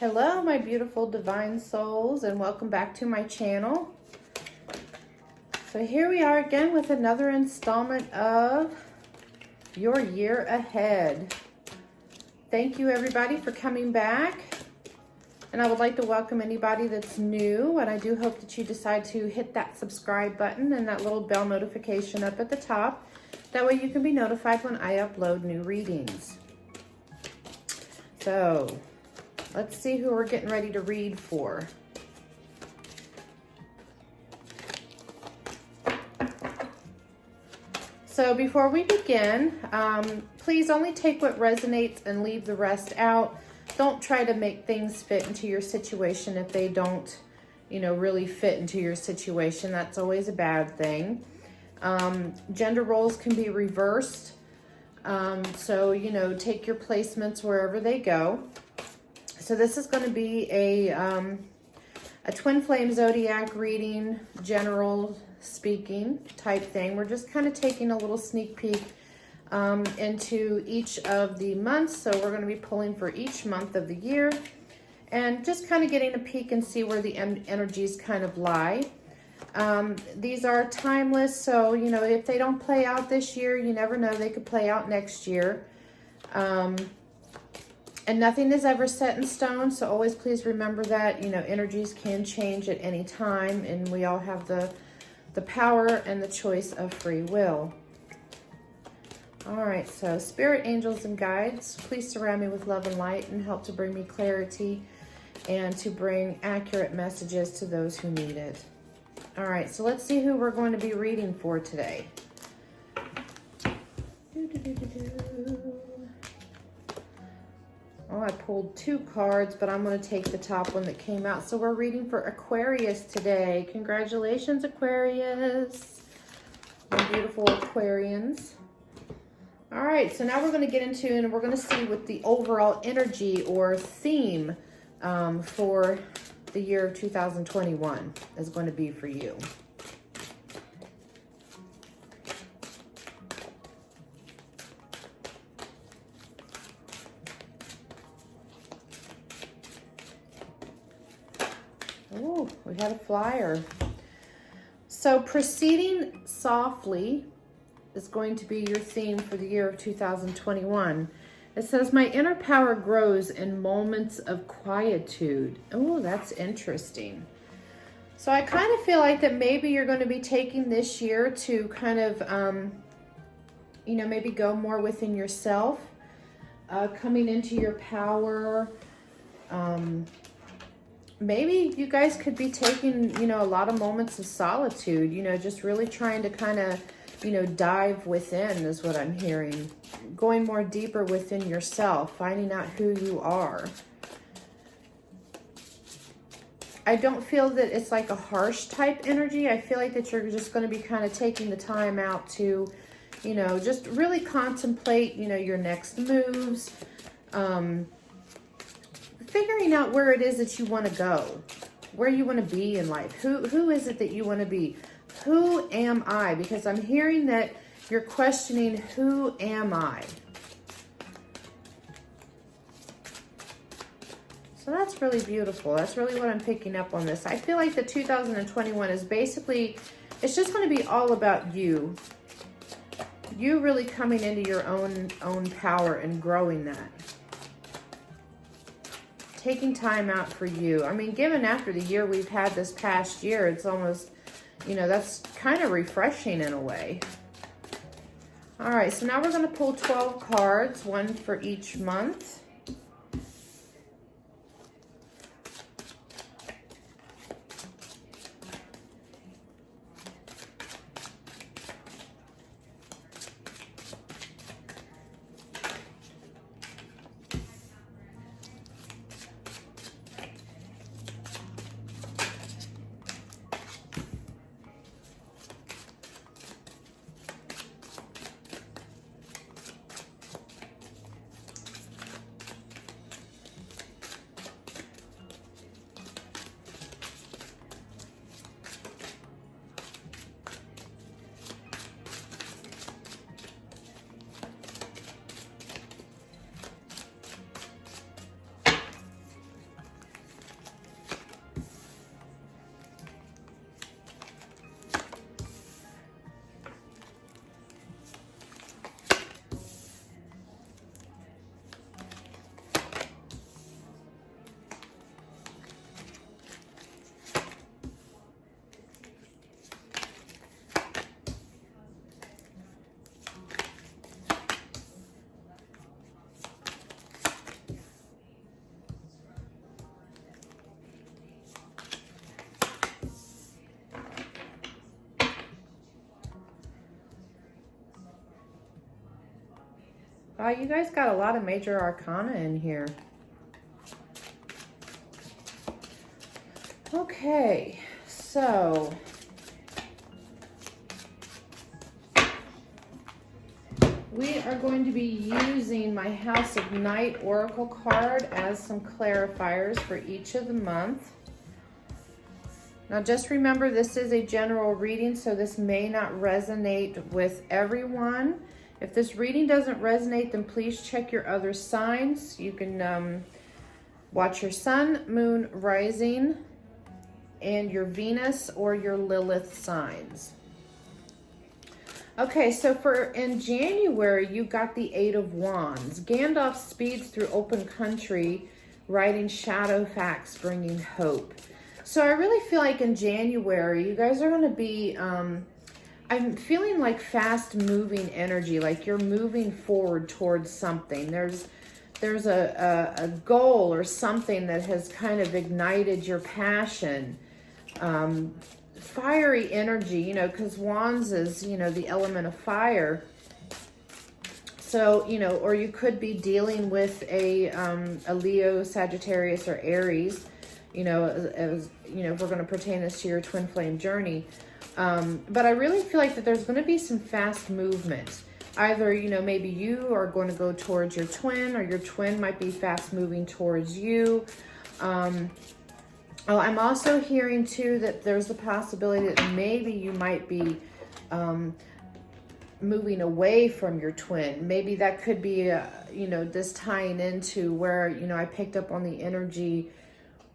Hello, my beautiful divine souls, and welcome back to my channel. So here we are again with another installment of your year ahead. Thank you everybody for coming back. And I would like to welcome anybody that's new, and I do hope that you decide to hit that subscribe button and that little bell notification up at the top. That way you can be notified when I upload new readings. So let's see who we're getting ready to read for. So before we begin, please only take what resonates and leave the rest out. Don't try to make things fit into your situation if they don't, really fit into your situation. That's always a bad thing. Gender roles can be reversed. So, take your placements wherever they go. So this is going to be a twin flame zodiac reading, general speaking type thing. We're just kind of taking a little sneak peek into each of the months. So we're going to be pulling for each month of the year and just kind of getting a peek and see where the energies kind of lie. These are timeless, so if they don't play out this year, you never know, they could play out next year. And nothing is ever set in stone, so always please remember that energies can change at any time, and we all have the power and the choice of free will. All right, so spirit, angels, and guides, please surround me with love and light and help to bring me clarity and to bring accurate messages to those who need it. All right, so let's see who we're going to be reading for today. Oh, I pulled two cards, but I'm going to take the top one that came out. So we're reading for Aquarius today. Congratulations, Aquarius. My beautiful Aquarians. All right, so now we're going to get into, and we're going to see what the overall energy or theme for the year of 2021 is going to be for you. Oh, we had a flyer. So proceeding softly is going to be your theme for the year of 2021. It says, my inner power grows in moments of quietude. Oh, that's interesting. So I kind of feel like that maybe you're going to be taking this year to kind of, maybe go more within yourself, coming into your power. Maybe you guys could be taking, a lot of moments of solitude, just really trying to kind of, dive within is what I'm hearing. Going more deeper within yourself, finding out who you are. I don't feel that it's like a harsh type energy. I feel like that you're just going to be kind of taking the time out to, just really contemplate, your next moves, figuring out where it is that you want to go, where you want to be in life. Who is it that you want to be? Who am I? Because I'm hearing that you're questioning, who am I? So that's really beautiful. That's really what I'm picking up on this. I feel like the 2021 is basically, it's just going to be all about you. You really coming into your own power and growing that. Taking time out for you. I mean, given after the year we've had this past year, it's almost, that's kind of refreshing in a way. All right, so now we're going to pull 12 cards, one for each month. Wow, you guys got a lot of major arcana in here. Okay, so we are going to be using my House of Night Oracle card as some clarifiers for each of the month. Now just remember, this is a general reading, so this may not resonate with everyone. If this reading doesn't resonate, then please check your other signs. You can watch your sun, moon, rising, and your Venus or your Lilith signs. Okay, so in January, you got the Eight of Wands. Gandalf speeds through open country, writing shadow facts, bringing hope. So I really feel like in January, you guys are going to be, I'm feeling like fast moving energy, like you're moving forward towards something. There's a goal or something that has kind of ignited your passion. Fiery energy, you know, because wands is, you know, the element of fire. So, you know, or you could be dealing with a Leo, Sagittarius, or Aries, you know, as you know, if we're going to pertain this to your twin flame journey. But I really feel like that there's going to be some fast movement. Either, you know, maybe you are going to go towards your twin, or your twin might be fast moving towards you. I'm also hearing too that there's the possibility that maybe you might be moving away from your twin. Maybe that could be, you know, this tying into where, you know, I picked up on the energy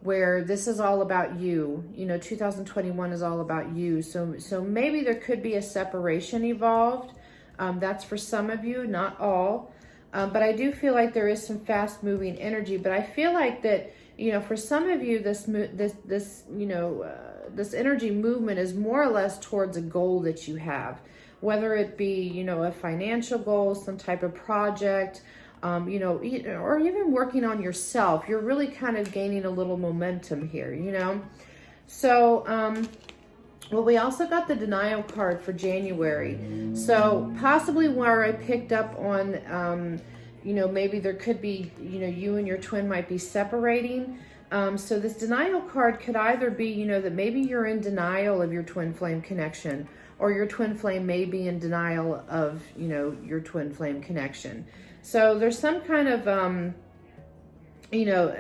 where this is all about you. You know, 2021 is all about you. So maybe there could be a separation evolved. That's for some of you, not all. But I do feel like there is some fast moving energy. But I feel like that, you know, for some of you, this energy movement is more or less towards a goal that you have, whether it be, you know, a financial goal, some type of project, you know, or even working on yourself. You're really kind of gaining a little momentum here, you know. So, well, we also got the denial card for January. So possibly where I picked up on, you know, maybe there could be, you know, you and your twin might be separating. So this denial card could either be, you know, that maybe you're in denial of your twin flame connection, or your twin flame may be in denial of, you know, your twin flame connection. So there's some kind of, you know,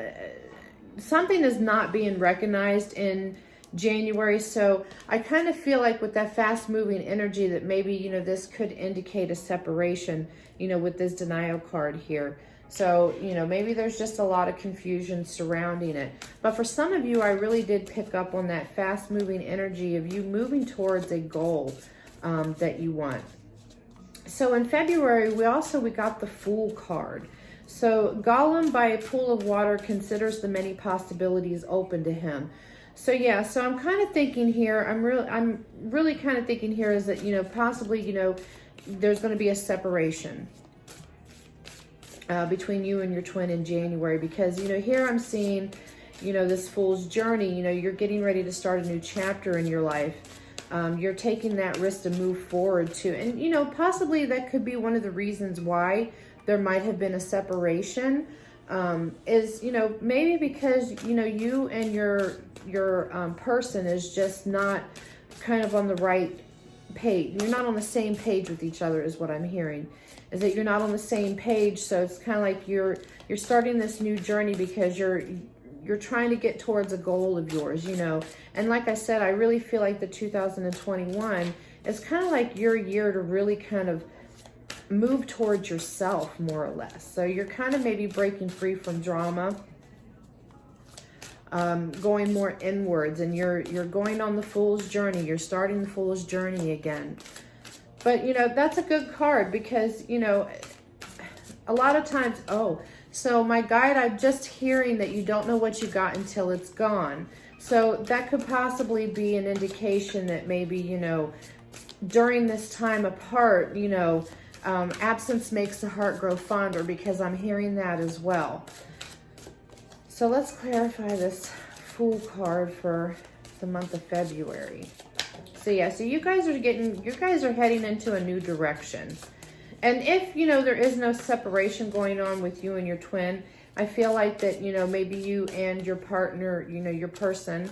something is not being recognized in January. So I kind of feel like with that fast moving energy that maybe, you know, this could indicate a separation, you know, with this denial card here. So, you know, maybe there's just a lot of confusion surrounding it. But for some of you, I really did pick up on that fast moving energy of you moving towards a goal that you want. So in February, we got the Fool card. So Gollum by a pool of water considers the many possibilities open to him. So yeah, so I'm kind of thinking here, I'm really kind of thinking here is that, you know, possibly, you know, there's going to be a separation between you and your twin in January, because, you know, here I'm seeing, you know, this Fool's journey, you know, you're getting ready to start a new chapter in your life. You're taking that risk to move forward to, and, you know, possibly that could be one of the reasons why there might have been a separation, is, you know, maybe because, you know, you and your person is just not kind of on the right page. You're not on the same page with each other is what I'm hearing, is that you're not on the same page. So it's kind of like you're starting this new journey because you're trying to get towards a goal of yours, you know. And like I said, I really feel like the 2021 is kind of like your year to really kind of move towards yourself, more or less. So you're kind of maybe breaking free from drama, going more inwards, and you're going on the Fool's journey. You're starting the Fool's journey again. But, you know, that's a good card because, you know, a lot of times, so my guide, I'm just hearing that you don't know what you got until it's gone. So that could possibly be an indication that maybe, you know, during this time apart, you know, absence makes the heart grow fonder, because I'm hearing that as well. So let's clarify this Fool card for the month of February. So yeah, so you guys are heading into a new direction. And if, you know, there is no separation going on with you and your twin, I feel like that, you know, maybe you and your partner, you know, your person,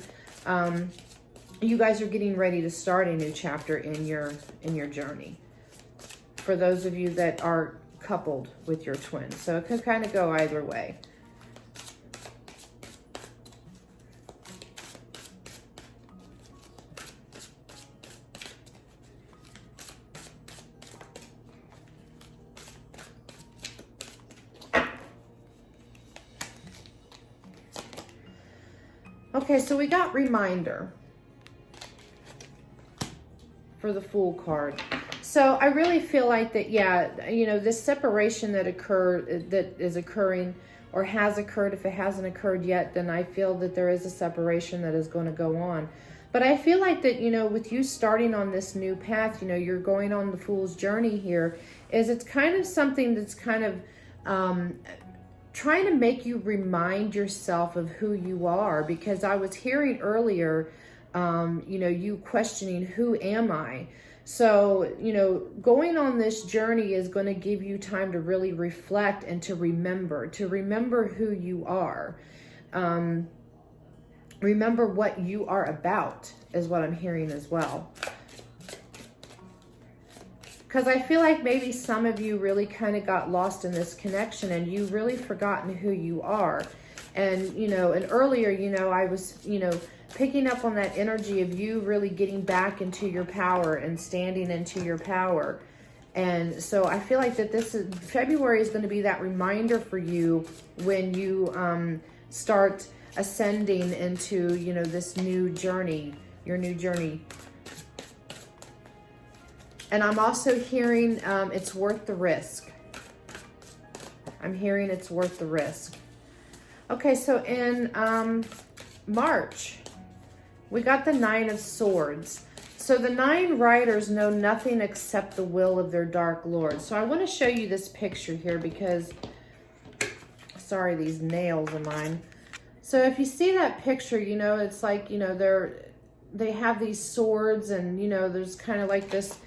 you guys are getting ready to start a new chapter in your journey. For those of you that are coupled with your twin. So it could kind of go either way. Okay, so we got reminder for the Fool card. So I really feel like that, yeah, you know, this separation that is occurring or has occurred, if it hasn't occurred yet, then I feel that there is a separation that is going to go on. But I feel like that, you know, with you starting on this new path, you know, you're going on the Fool's journey here, is it's kind of something that's kind of trying to make you remind yourself of who you are. Because I was hearing earlier, you know, you questioning, who am I? So, you know, going on this journey is going to give you time to really reflect and to remember who you are. Remember what you are about is what I'm hearing as well. Because I feel like maybe some of you really kind of got lost in this connection and you've really forgotten who you are. And, you know, and earlier, you know, I was, you know, picking up on that energy of you really getting back into your power and standing into your power. And so I feel like that February is going to be that reminder for you when you start ascending into, you know, this new journey, your new journey. And I'm also hearing it's worth the risk. I'm hearing it's worth the risk. Okay, so in March, we got the Nine of Swords. So the 9 riders know nothing except the will of their Dark Lord. So I want to show you this picture here because, sorry, these nails of mine. So if you see that picture, you know, it's like, you know, they have these swords and, you know, there's kind of like this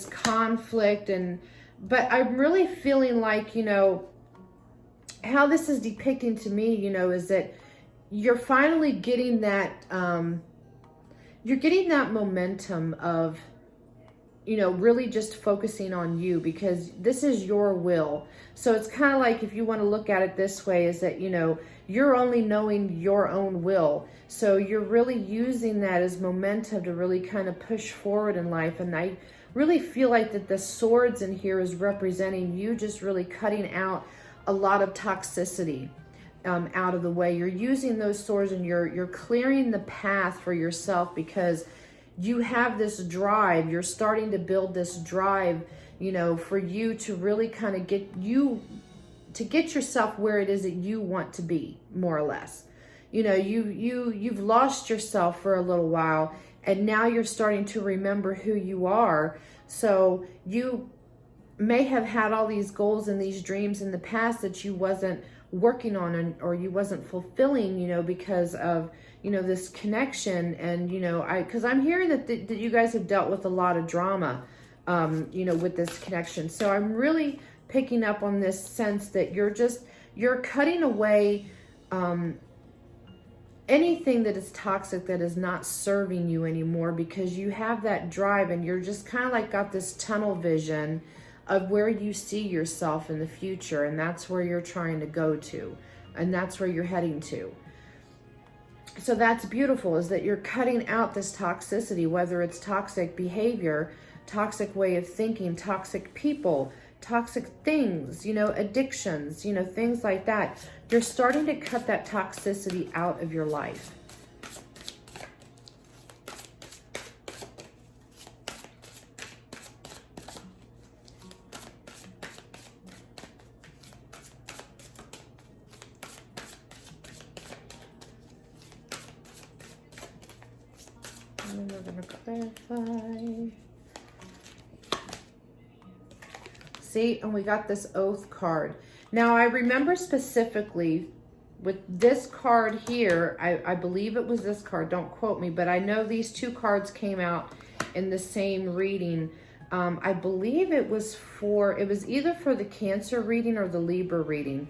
conflict. But I'm really feeling like, you know, how this is depicting to me, you know, is that you're finally getting that, you're getting that momentum of, you know, really just focusing on you because this is your will. So it's kind of like, if you want to look at it this way, is that, you know, you're only knowing your own will. So you're really using that as momentum to really kind of push forward in life. And I really feel like that the swords in here is representing you just really cutting out a lot of toxicity out of the way. You're using those swords and you're clearing the path for yourself because you have this drive. You're starting to build this drive, you know, for you to really kind of get yourself where it is that you want to be, more or less. You know, you've lost yourself for a little while and now you're starting to remember who you are. So you may have had all these goals and these dreams in the past that you wasn't working on or you wasn't fulfilling, you know, because of, you know, this connection. And, you know, because I'm hearing that you guys have dealt with a lot of drama, you know, with this connection. So I'm really picking up on this sense that you're cutting away anything that is toxic, that is not serving you anymore, because you have that drive and you're just kind of like got this tunnel vision of where you see yourself in the future, and that's where you're trying to go to, and that's where you're heading to. So that's beautiful, is that you're cutting out this toxicity, whether it's toxic behavior, toxic way of thinking, toxic people, toxic things, you know, addictions, you know, things like that. You're starting to cut that toxicity out of your life. And then we're going to clarify. See, and we got this Oath card. Now, I remember specifically with this card here, I believe it was this card, don't quote me, but I know these two cards came out in the same reading. I believe it was either for the Cancer reading or the Libra reading.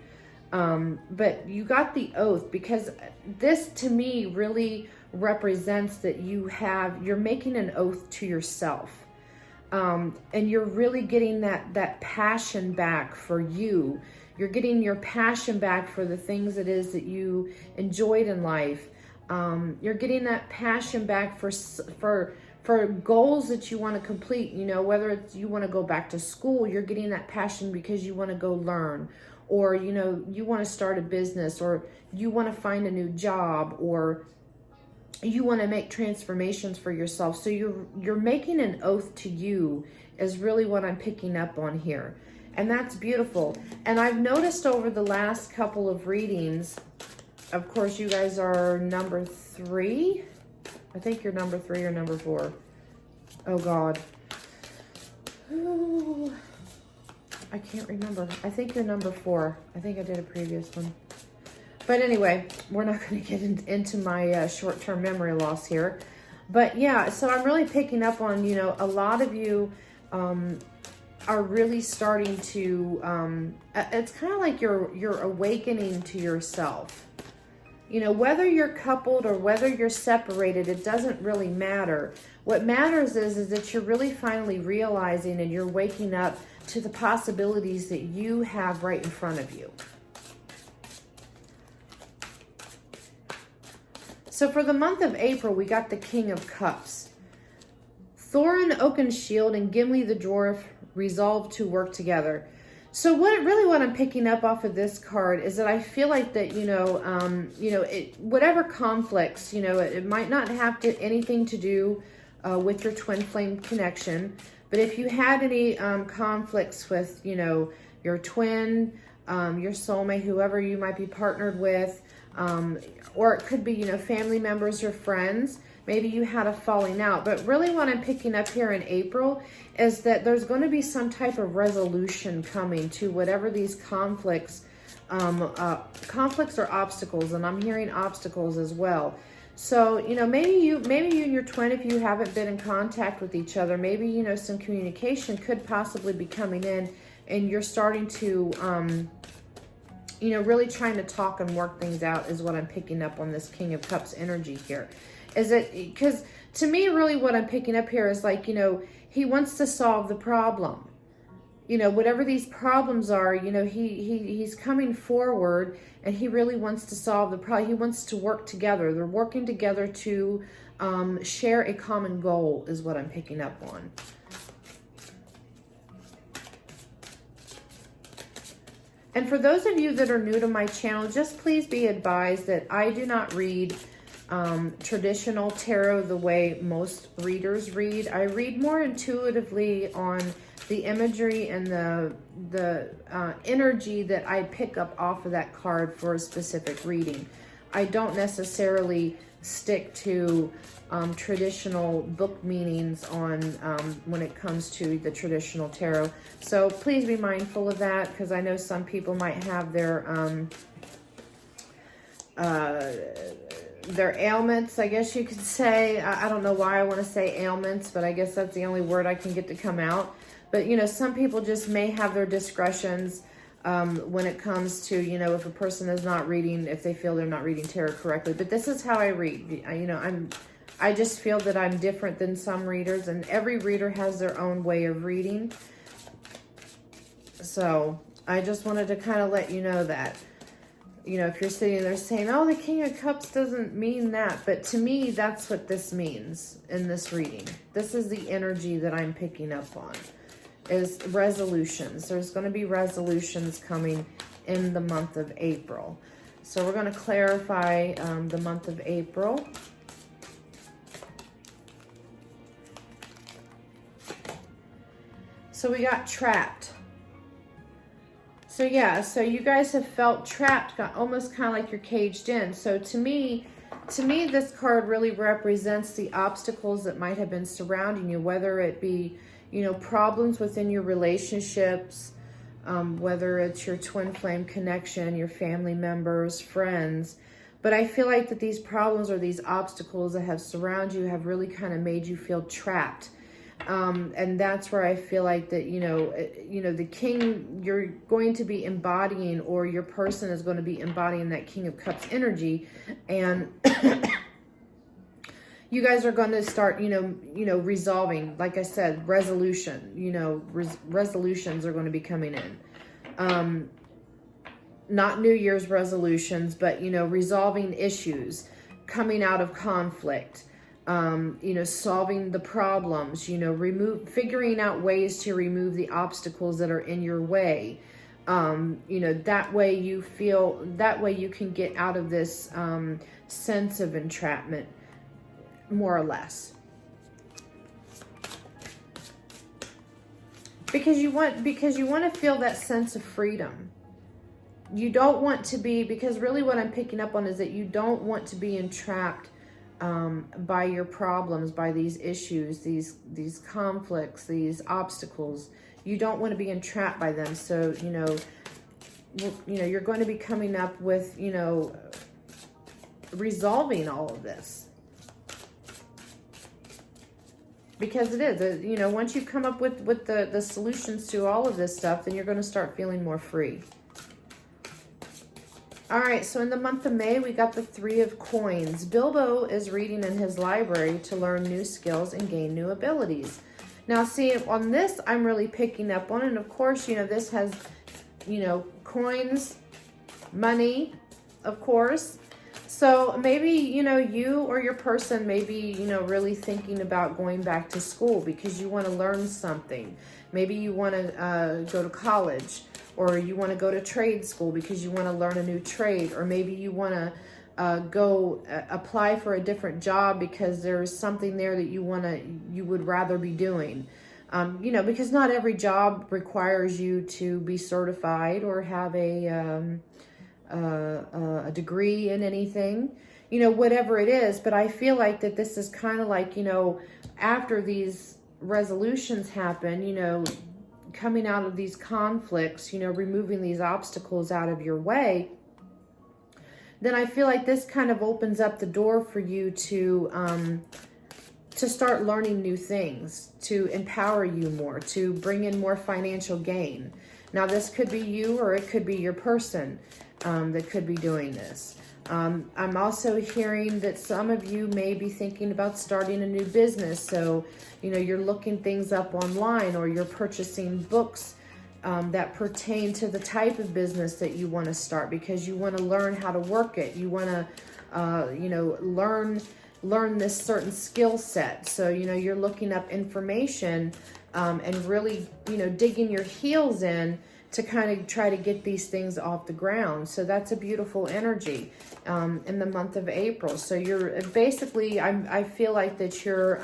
But you got the oath, because this to me really represents that you're making an oath to yourself. And you're really getting that passion back for you. You're getting your passion back for the things it is that you enjoyed in life. You're getting that passion back for goals that you want to complete. You know, whether it's you want to go back to school, you're getting that passion because you want to go learn, or you know, you want to start a business, or you want to find a new job, or you want to make transformations for yourself. So you're making an oath to you is really what I'm picking up on here. And that's beautiful. And I've noticed over the last couple of readings, of course, you guys are number 3. I think you're number 3 or number 4. Oh God. Ooh, I can't remember. I think you're number 4. I think I did a previous one. But anyway, we're not going to get into my short-term memory loss here. But yeah, so I'm really picking up on, you know, a lot of you are really starting to, it's kind of like you're awakening to yourself. You know, whether you're coupled or whether you're separated, it doesn't really matter. What matters is that you're really finally realizing and you're waking up to the possibilities that you have right in front of you. So for the month of April, we got the King of Cups. Thorin Oakenshield and Gimli the Dwarf resolved to work together. So what I'm picking up off of this card is that I feel like that, whatever conflicts, you know, it might not have anything to do with your twin flame connection. But if you had any conflicts with, you know, your twin, your soulmate, whoever you might be partnered with, or it could be, you know, family members or friends. Maybe you had a falling out. But really what I'm picking up here in April is that there's going to be some type of resolution coming to whatever these conflicts or obstacles. And I'm hearing obstacles as well. So, you know, maybe you and your twin, if you haven't been in contact with each other, maybe, you know, some communication could possibly be coming in, and you're starting to, you know, really trying to talk and work things out is what I'm picking up on this King of Cups energy here. Is it, because to me, really what I'm picking up here is like, you know, he wants to solve the problem. You know, whatever these problems are, you know, he's coming forward and he really wants to solve the problem. He wants to work together. They're working together to share a common goal is what I'm picking up on. And for those of you that are new to my channel, just please be advised that I do not read traditional tarot the way most readers read. I read more intuitively on the imagery and the energy that I pick up off of that card for a specific reading. I don't necessarily stick to traditional book meanings on when it comes to the traditional tarot. So please be mindful of that, because I know some people might have their ailments, I guess you could say. I don't know why I want to say ailments, but I guess that's the only word I can get to come out. But, you know, some people just may have their discretions when it comes to, you know, if a person is not reading, if they feel they're not reading tarot correctly. But this is how I read. You know, I just feel that I'm different than some readers, and every reader has their own way of reading. So I just wanted to kind of let you know that. You know, if you're sitting there saying, oh, the King of Cups doesn't mean that. But to me, that's what this means in this reading. This is the energy that I'm picking up on, is resolutions. There's going to be resolutions coming in the month of April. So we're going to clarify the month of April. So we got trapped. So yeah, so you guys have felt trapped, almost kind of like you're caged in. So to me, this card really represents the obstacles that might have been surrounding you, whether it be, you know, problems within your relationships, whether it's your twin flame connection, your family members, friends. But I feel like that these problems or these obstacles that have surrounded you have really kind of made you feel trapped. And that's where I feel like that, the king, you're going to be embodying, or your person is going to be embodying that King of Cups energy. And you guys are going to start, resolving, like I said, resolution, resolutions are going to be coming in. Not New Year's resolutions, but, resolving issues, coming out of conflict, solving the problems, figuring out ways to remove the obstacles that are in your way. That way you can get out of this sense of entrapment, more or less. Because you want to feel that sense of freedom. You don't want to be, because really what I'm picking up on is that you don't want to be entrapped by your problems, by these issues, these conflicts, these obstacles. You don't want to be entrapped by them. So, you're going to be coming up with, resolving all of this. Because it is, once you come up with the solutions to all of this stuff, then you're going to start feeling more free. All right, so in the month of May, we got the 3 of Coins. Bilbo is reading in his library to learn new skills and gain new abilities. Now, see, on this, I'm really picking up on, and of course, this has, coins, money, of course. So maybe, you or your person may be, really thinking about going back to school because you want to learn something. Maybe you want to go to college, or you want to go to trade school because you want to learn a new trade, or maybe you want to go apply for a different job because there's something there that you would rather be doing. Because not every job requires you to be certified or have a degree in anything, whatever it is. But I feel like that this is kind of like, after these resolutions happen, coming out of these conflicts, removing these obstacles out of your way, then I feel like this kind of opens up the door for you to start learning new things, to empower you more, to bring in more financial gain. Now, this could be you, or it could be your person that could be doing this. I'm also hearing that some of you may be thinking about starting a new business. So, you're looking things up online, or you're purchasing books that pertain to the type of business that you want to start, because you want to learn how to work it. You want to, learn this certain skill set. So, you're looking up information and really, digging your heels in to kind of try to get these things off the ground. So that's a beautiful energy in the month of April. So you're basically, I feel like that you're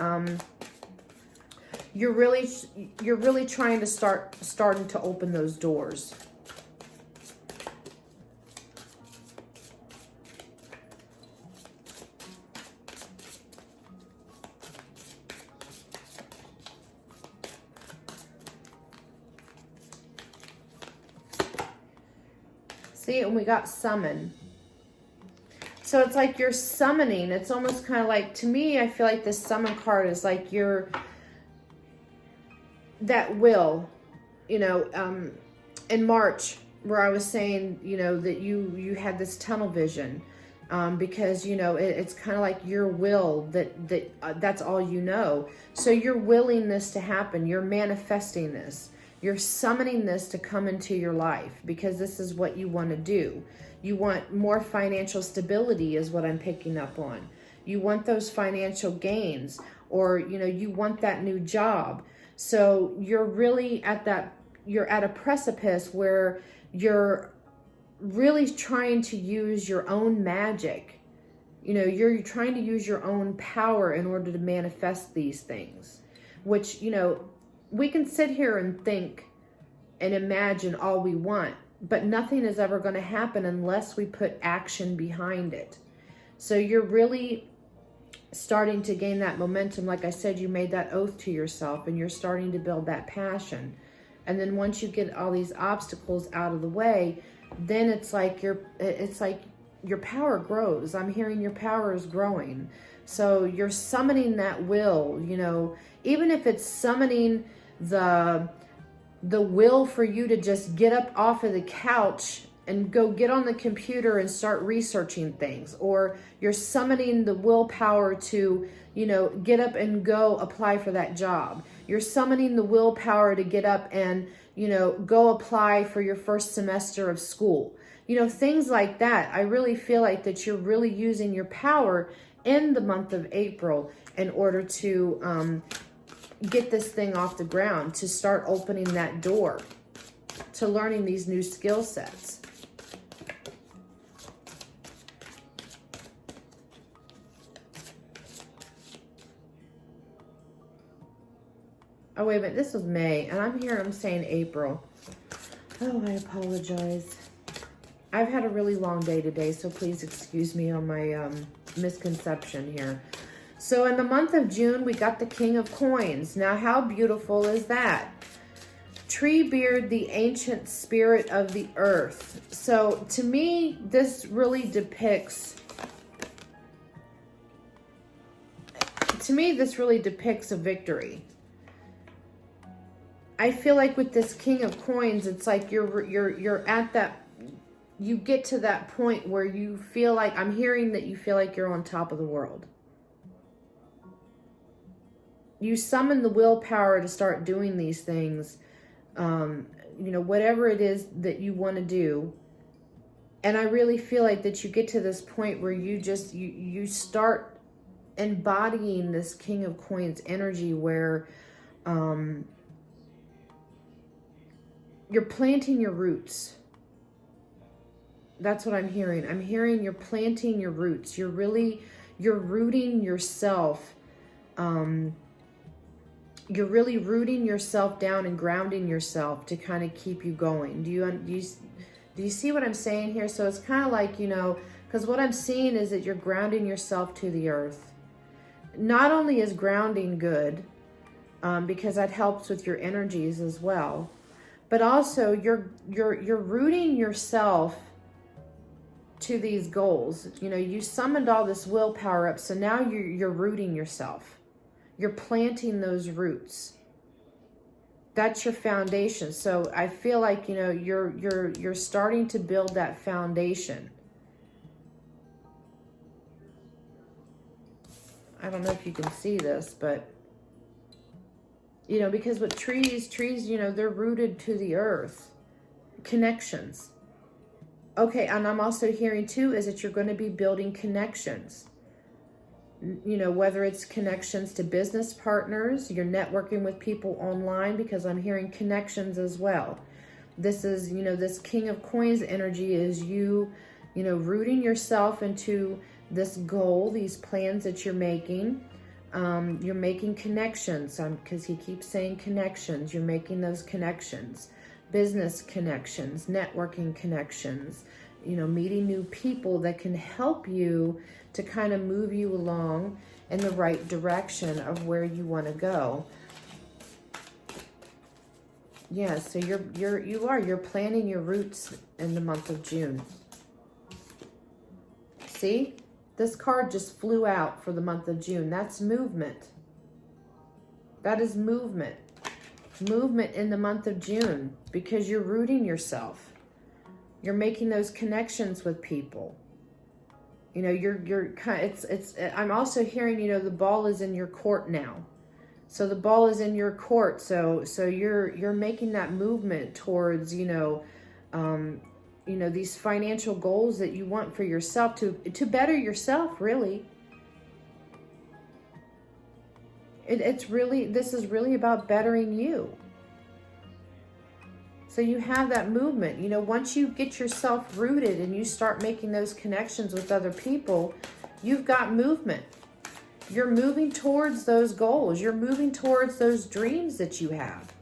really trying to starting to open those doors. See, and we got summon. So it's like you're summoning. It's almost kind of like, to me, I feel like this summon card is like that will, in March, where I was saying, that you had this tunnel vision, because, it's kind of like your will, that's all you know. So you're willing this to happen. You're manifesting this. You're summoning this to come into your life because this is what you want to do. You want more financial stability is what I'm picking up on. You want those financial gains, or, you want that new job. So you're really you're at a precipice where you're really trying to use your own magic. You're trying to use your own power in order to manifest these things, which, we can sit here and think and imagine all we want, but nothing is ever going to happen unless we put action behind it. So you're really starting to gain that momentum. Like I said, you made that oath to yourself, and you're starting to build that passion. And then once you get all these obstacles out of the way, then it's like your power grows. I'm hearing your power is growing. So you're summoning that will, you know, even if it's summoning the will for you to just get up off of the couch and go get on the computer and start researching things, or you're summoning the willpower to, you know, get up and go apply for that job. You're summoning the willpower to get up and, you know, go apply for your first semester of school. You know, things like that. I really feel like that you're really using your power in the month of April in order to get this thing off the ground, to start opening that door to learning these new skill sets. Oh, wait a minute. This was May, and I'm saying April. Oh, I apologize. I've had a really long day today, so please excuse me on my misconception here. So in the month of June, we got the King of Coins. Now, how beautiful is that? Treebeard, the ancient spirit of the earth. So to me, this really depicts... a victory. I feel like with this King of Coins, it's like you're at that, you get to that point where you feel like, I'm hearing that you feel like you're on top of the world. You summon the willpower to start doing these things, you know, whatever it is that you want to do. And I really feel like that you get to this point where you just, you start embodying this King of Coins energy where, you're planting your roots. That's what I'm hearing. I'm hearing you're planting your roots. You're rooting yourself. You're really rooting yourself down and grounding yourself to kind of keep you going. Do you see what I'm saying here? So it's kind of like, you know, because what I'm seeing is that you're grounding yourself to the earth. Not only is grounding good, because that helps with your energies as well, but also you're rooting yourself to these goals. You know, you summoned all this willpower up, so now you're rooting yourself. You're planting those roots. That's your foundation. So I feel like, you know, you're starting to build that foundation. I don't know if you can see this, but you know, because with trees, you know, they're rooted to the earth. Connections. Okay, and I'm also hearing too is that you're going to be building connections. You know, whether it's connections to business partners, you're networking with people online, because I'm hearing connections as well. This is, you know, this King of Coins energy is you know, rooting yourself into this goal, these plans that you're making. You're making connections, because he keeps saying connections. You're making those connections, business connections, networking connections, you know, meeting new people that can help you to kind of move you along in the right direction of where you want to go. Yeah, so you're planting your roots in the month of June. See? This card just flew out for the month of June. That's movement. That is movement. Movement in the month of June, because you're rooting yourself. You're making those connections with people. You know, you're kind of, I'm also hearing, you know, the ball is in your court now. So the ball is in your court. So you're making that movement towards, you know, these financial goals that you want for yourself, to better yourself, really. This is really about bettering you. So you have that movement. You know, once you get yourself rooted and you start making those connections with other people, you've got movement. You're moving towards those goals. You're moving towards those dreams that you have.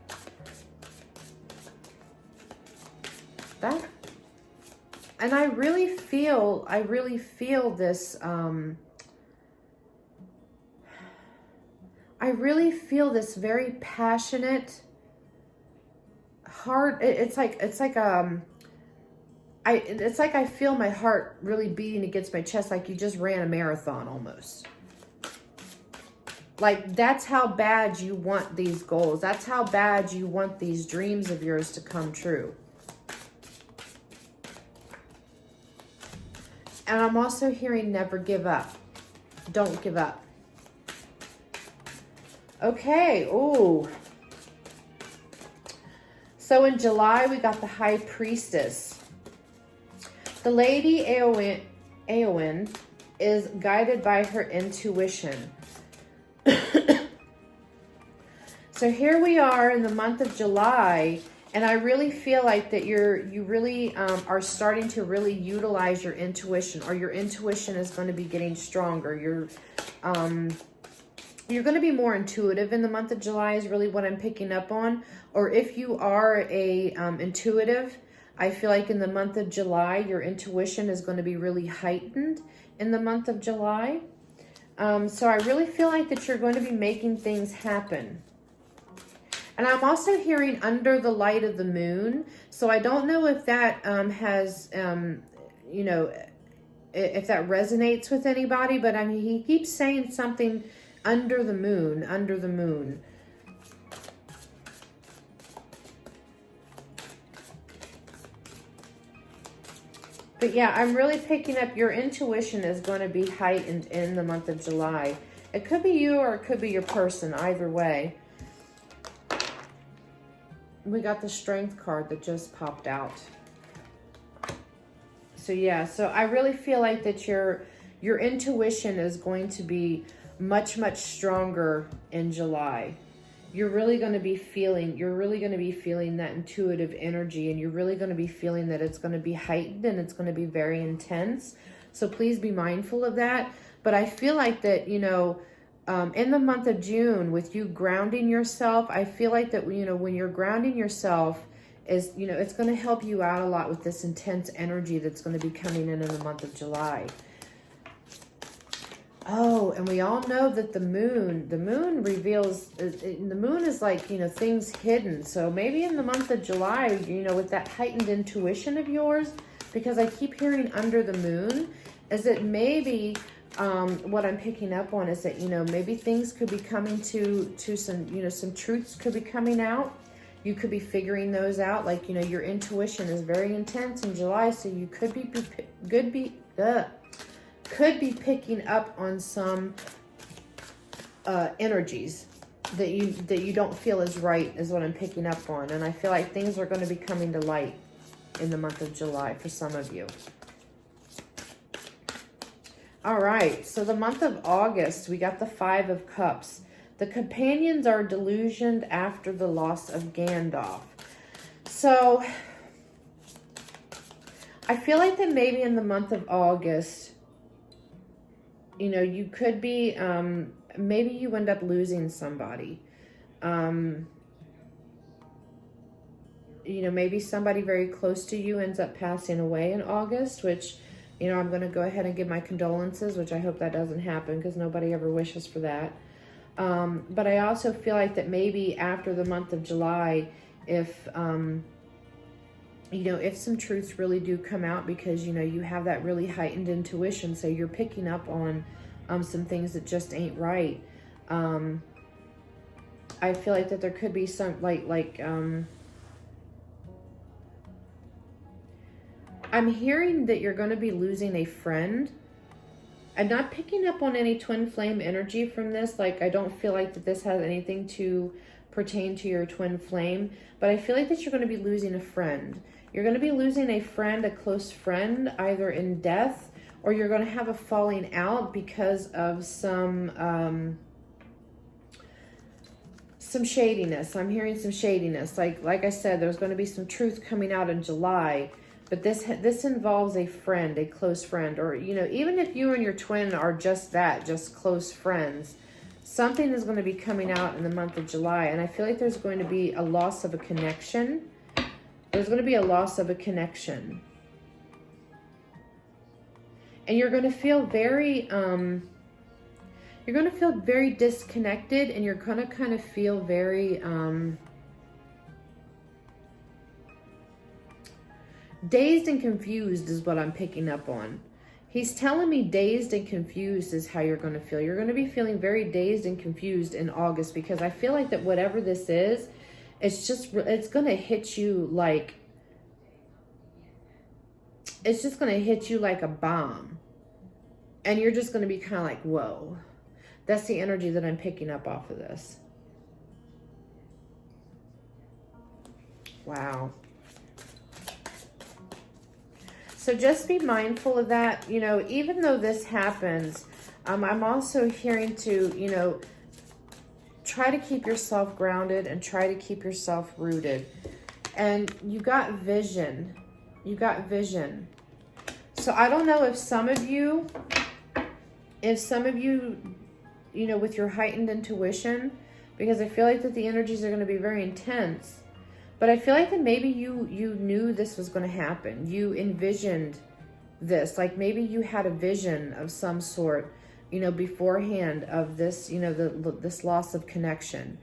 And I really feel this, I really feel this very passionate, hard, it's like it's like I feel my heart really beating against my chest, like you just ran a marathon almost. Like, that's how bad you want these goals. That's how bad you want these dreams of yours to come true. And I'm also hearing never give up. Don't give up. Okay. Ooh. So in July, we got the High Priestess. The Lady Eowyn is guided by her intuition. So here we are in the month of July, and I really feel like that you really are starting to really utilize your intuition, or your intuition is going to be getting stronger. You're going to be more intuitive in the month of July is really what I'm picking up on. Or if you are a intuitive, I feel like in the month of July, your intuition is going to be really heightened in the month of July. So I really feel like that you're going to be making things happen. And I'm also hearing under the light of the moon. So I don't know if that has, you know, if that resonates with anybody. But I mean, he keeps saying something under the moon, under the moon. But yeah, I'm really picking up your intuition is going to be heightened in the month of July. It could be you or it could be your person, either way. We got the Strength card that just popped out. So yeah, so I really feel like that your intuition is going to be much, much stronger in July. You're really going to be feeling that intuitive energy, and you're really going to be feeling that it's going to be heightened and it's going to be very intense. So please be mindful of that. But I feel like that, you know, in the month of June, with you grounding yourself, I feel like that, you know, when you're grounding yourself is, you know, it's going to help you out a lot with this intense energy that's going to be coming in the month of July. Oh, and we all know that the moon reveals, the moon is like, you know, things hidden. So maybe in the month of July, you know, with that heightened intuition of yours, because I keep hearing under the moon, is that maybe what I'm picking up on is that, you know, maybe things could be coming to some, you know, some truths could be coming out. You could be figuring those out. Like, you know, your intuition is very intense in July, so you could be picking up on some energies that you don't feel is right, is what I'm picking up on. And I feel like things are going to be coming to light in the month of July for some of you. All right, so the month of August, we got the Five of Cups. The companions are delusioned after the loss of Gandalf. So I feel like that maybe in the month of August, you know, you could be, maybe you end up losing somebody. You know, maybe somebody very close to you ends up passing away in August, which, you know, I'm going to go ahead and give my condolences, which I hope that doesn't happen because nobody ever wishes for that. But I also feel like that maybe after the month of July, if, you know, if some truths really do come out, because, you know, you have that really heightened intuition, so you're picking up on some things that just ain't right. I feel like that there could be some, I'm hearing that you're going to be losing a friend. I'm not picking up on any twin flame energy from this. Like, I don't feel like that this has anything to pertain to your twin flame, but I feel like that you're going to be losing a friend. You're going to be losing a friend, a close friend, either in death, or you're going to have a falling out because of some shadiness. I'm hearing some shadiness. Like I said, there's going to be some truth coming out in July. But this involves a friend, a close friend, or, you know, even if you and your twin are just that, just close friends, something is going to be coming out in the month of July. And I feel like there's going to be a loss of a connection. There's going to be a loss of a connection. And you're going to feel very, disconnected, and you're going to kind of feel very, Dazed and confused is what I'm picking up on. He's telling me dazed and confused is how you're going to feel. You're going to be feeling very dazed and confused in August, because I feel like that whatever this is, it's going to hit you like, it's just going to hit you like a bomb. And you're just going to be kind of like, whoa. That's the energy that I'm picking up off of this. Wow. So just be mindful of that. You know, even though this happens, I'm also hearing to, you know, try to keep yourself grounded and try to keep yourself rooted. And you got vision. You got vision. So I don't know if some of you, you know, with your heightened intuition, because I feel like that the energies are going to be very intense. But I feel like that maybe you knew this was going to happen. You envisioned this. Like maybe you had a vision of some sort, you know, beforehand of this, you know, this loss of connection.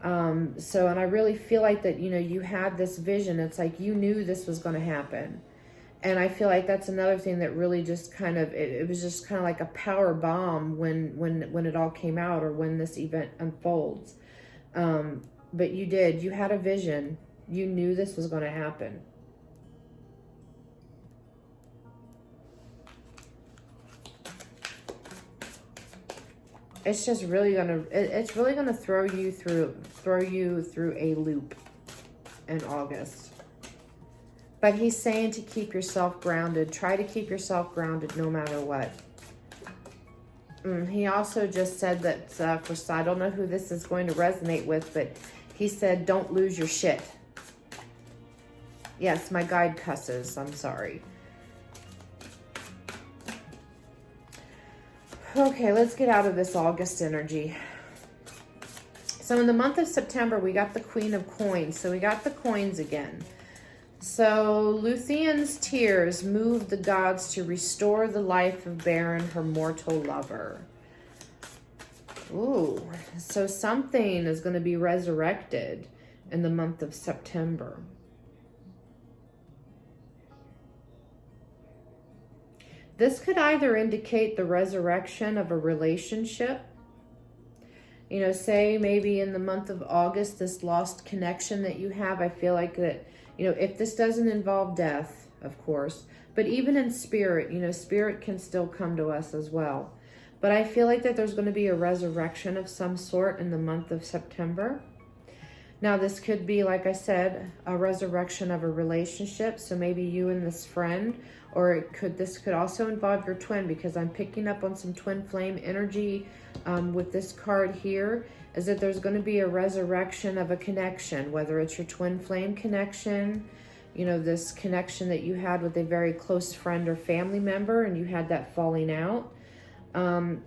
And I really feel like that, you know, you had this vision. It's like you knew this was going to happen. And I feel like that's another thing that really just kind of, it was just kind of like a power bomb when it all came out, or when this event unfolds. But you had a vision. You knew this was going to happen. It's just really going to, it's really going to throw you through a loop in August. But he's saying to keep yourself grounded. Try to keep yourself grounded no matter what. He also just said that, I don't know who this is going to resonate with, but he said, don't lose your shit. Yes, my guide cusses. I'm sorry. Okay, let's get out of this August energy. So in the month of September, we got the Queen of Coins. So we got the coins again. So Luthion's tears moved the gods to restore the life of Baron, her mortal lover. Ooh, so something is going to be resurrected in the month of September. This could either indicate the resurrection of a relationship. You know, say maybe in the month of August, this lost connection that you have, I feel like that, you know, if this doesn't involve death, of course, but even in spirit, you know, spirit can still come to us as well. But I feel like that there's going to be a resurrection of some sort in the month of September. Now, this could be, like I said, a resurrection of a relationship. So maybe you and this friend, or this could also involve your twin, because I'm picking up on some twin flame energy with this card here, is that there's going to be a resurrection of a connection, whether it's your twin flame connection, you know, this connection that you had with a very close friend or family member and you had that falling out.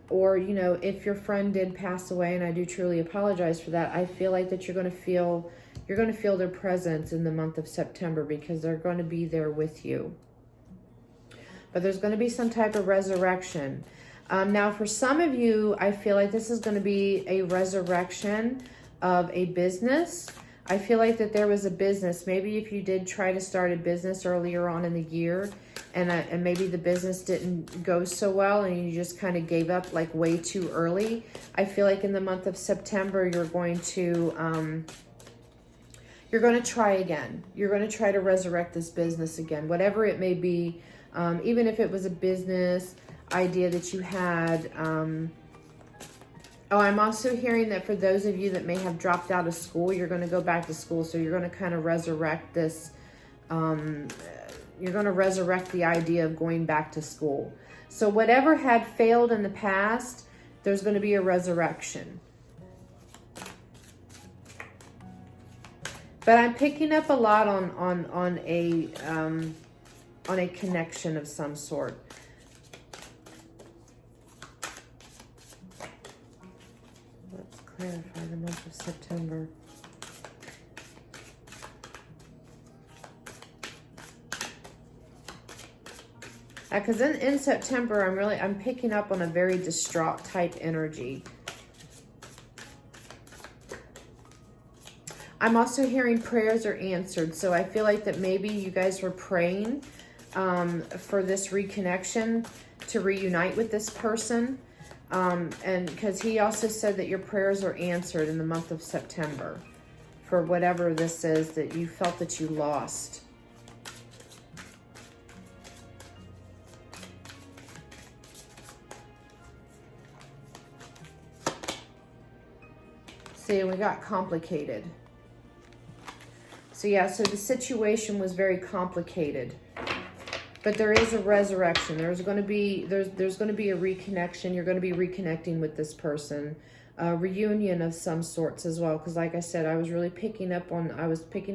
Or, you know, if your friend did pass away, and I do truly apologize for that, I feel like that you're going to feel their presence in the month of September, because they're going to be there with you. But there's going to be some type of resurrection. Now, for some of you, I feel like this is going to be a resurrection of a business. I feel like that there was a business. Maybe if you did try to start a business earlier on in the year, and maybe the business didn't go so well, and you just kind of gave up like way too early. I feel like in the month of September, you're going to try again. You're going to try to resurrect this business again, whatever it may be. Even if it was a business idea that you had. I'm also hearing that for those of you that may have dropped out of school, you're going to go back to school. So you're going to kind of resurrect this. You're going to resurrect the idea of going back to school. So whatever had failed in the past, there's going to be a resurrection. But I'm picking up a lot on a connection of some sort. Let's clarify the month of September. Because in September, I'm picking up on a very distraught type energy. I'm also hearing prayers are answered. So I feel like that maybe you guys were praying for this reconnection, to reunite with this person. And because he also said that your prayers are answered in the month of September for whatever this is that you felt that you lost. See, we got complicated. So yeah, so the situation was very complicated. But there is a resurrection. There's going to be a reconnection. You're going to be reconnecting with this person. A reunion of some sorts as well. Because like I said, I was picking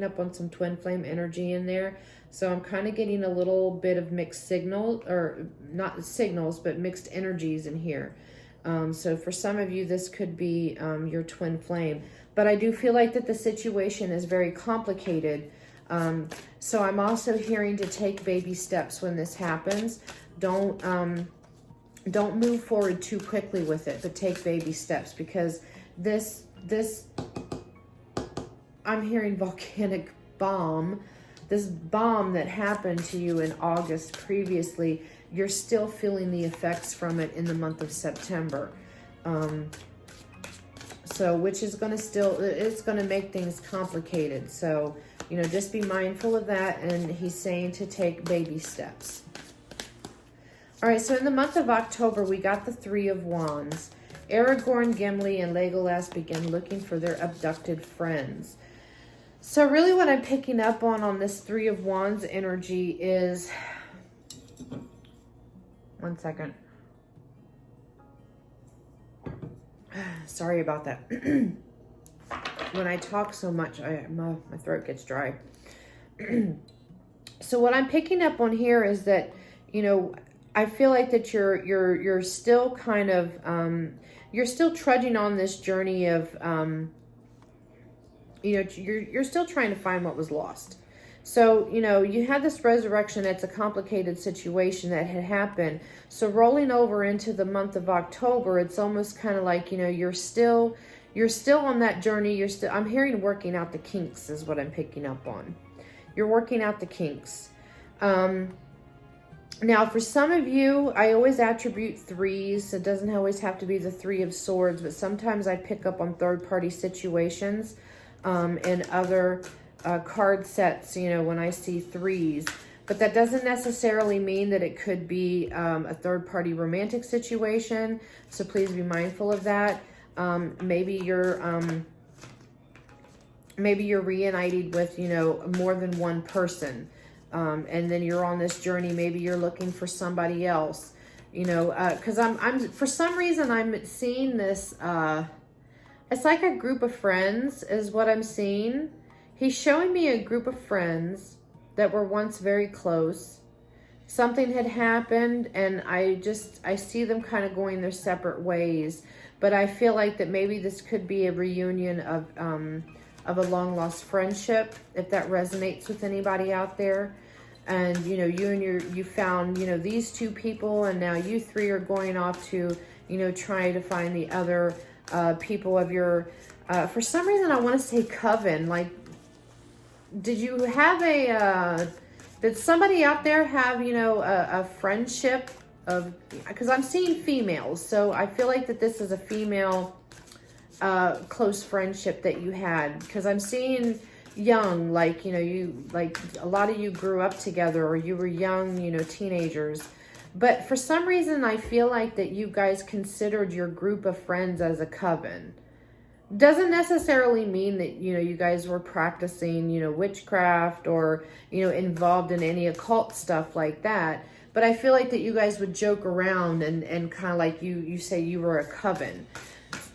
up on some twin flame energy in there. So I'm kind of getting a little bit of mixed signal, or not signals, but mixed energies in here. So for some of you, this could be your twin flame. But I do feel like that the situation is very complicated. So I'm also hearing to take baby steps when this happens. Don't move forward too quickly with it, but take baby steps, because this I'm hearing volcanic bomb. This bomb that happened to you in August previously, you're still feeling the effects from it in the month of September. So, which is going to it's going to make things complicated. So, you know, just be mindful of that. And he's saying to take baby steps. All right, so in the month of October, we got the Three of Wands. Aragorn, Gimli, and Legolas begin looking for their abducted friends. So really what I'm picking up on this Three of Wands energy is... One second. Sorry about that. When I talk so much, my throat gets dry. So what I'm picking up on here is that, you know, I feel like that you're still kind of you're still trudging on this journey of you know, you're still trying to find what was lost. So, you know, you had this resurrection. It's a complicated situation that had happened. So rolling over into the month of October, it's almost kind of like, you know, you're still on that journey. I'm hearing working out the kinks is what I'm picking up on. You're working out the kinks. Now, for some of you, I always attribute threes. It doesn't always have to be the Three of Swords, but sometimes I pick up on third-party situations and other card sets, you know, when I see threes. But that doesn't necessarily mean that it could be a third-party romantic situation, so please be mindful of that. Maybe you're reunited with, you know, more than one person. And then you're on this journey. Maybe you're looking for somebody else, you know, because I'm for some reason I'm seeing this. It's like a group of friends is what I'm seeing. He's showing me a group of friends that were once very close. Something had happened, and I see them kind of going their separate ways. But I feel like that maybe this could be a reunion of a long lost friendship, if that resonates with anybody out there. And, you know, you found, you know, these two people, and now you three are going off to, you know, try to find the other people of your, for some reason I want to say coven. Like, did you have did somebody out there have, you know, a friendship of, because I'm seeing females, so I feel like that this is a female close friendship that you had, because I'm seeing young, like, you know, you, like, a lot of you grew up together, or you were young, you know, teenagers. But for some reason, I feel like that you guys considered your group of friends as a coven. Doesn't necessarily mean that, you know, you guys were practicing, you know, witchcraft or, you know, involved in any occult stuff like that. But I feel like that you guys would joke around and kind of like you say you were a coven.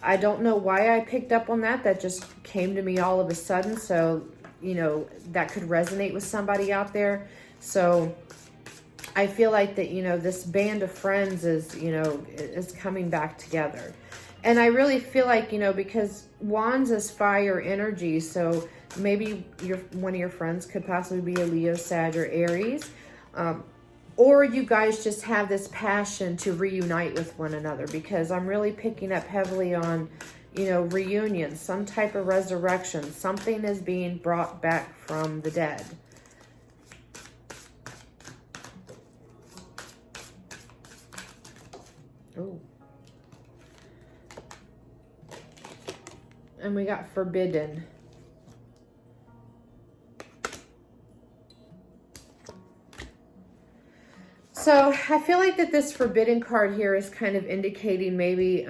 I don't know why I picked up on that. That just came to me all of a sudden. So, you know, that could resonate with somebody out there. So I feel like that, you know, this band of friends is, you know, is coming back together. And I really feel like, you know, because Wands is fire energy, so maybe one of your friends could possibly be a Leo, Sag, or Aries. Or you guys just have this passion to reunite with one another, because I'm really picking up heavily on, you know, reunion, some type of resurrection. Something is being brought back from the dead. Oh. And we got forbidden. So I feel like that this forbidden card here is kind of indicating maybe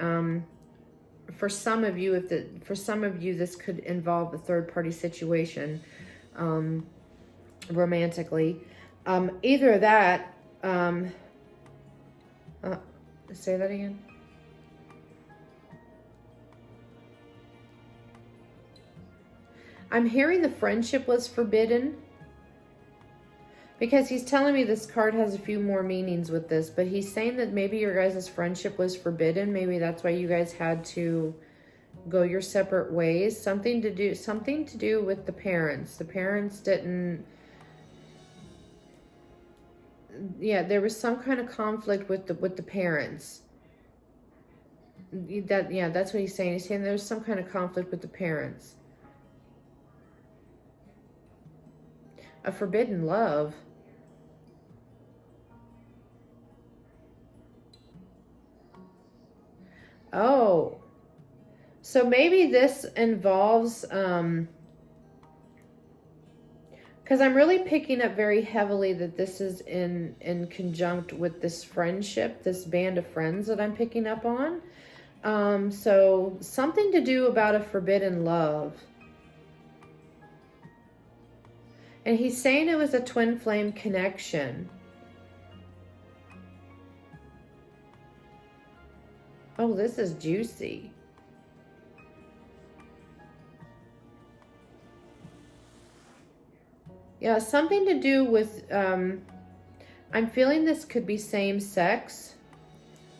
for some of you, this could involve a third party situation romantically. Either that, say that again. I'm hearing the friendship was forbidden, because he's telling me this card has a few more meanings with this, but he's saying that maybe your guys' friendship was forbidden. Maybe that's why you guys had to go your separate ways. Something to do with the parents. The parents didn't, yeah, there was some kind of conflict with the parents. That's what he's saying. He's saying there's some kind of conflict with the parents. A forbidden love. Oh, so maybe this involves, because I'm really picking up very heavily that this is in conjunct with this friendship, this band of friends that I'm picking up on. So something to do about a forbidden love. And he's saying it was a twin flame connection. Oh, this is juicy. Yeah, something to do with, I'm feeling this could be same sex.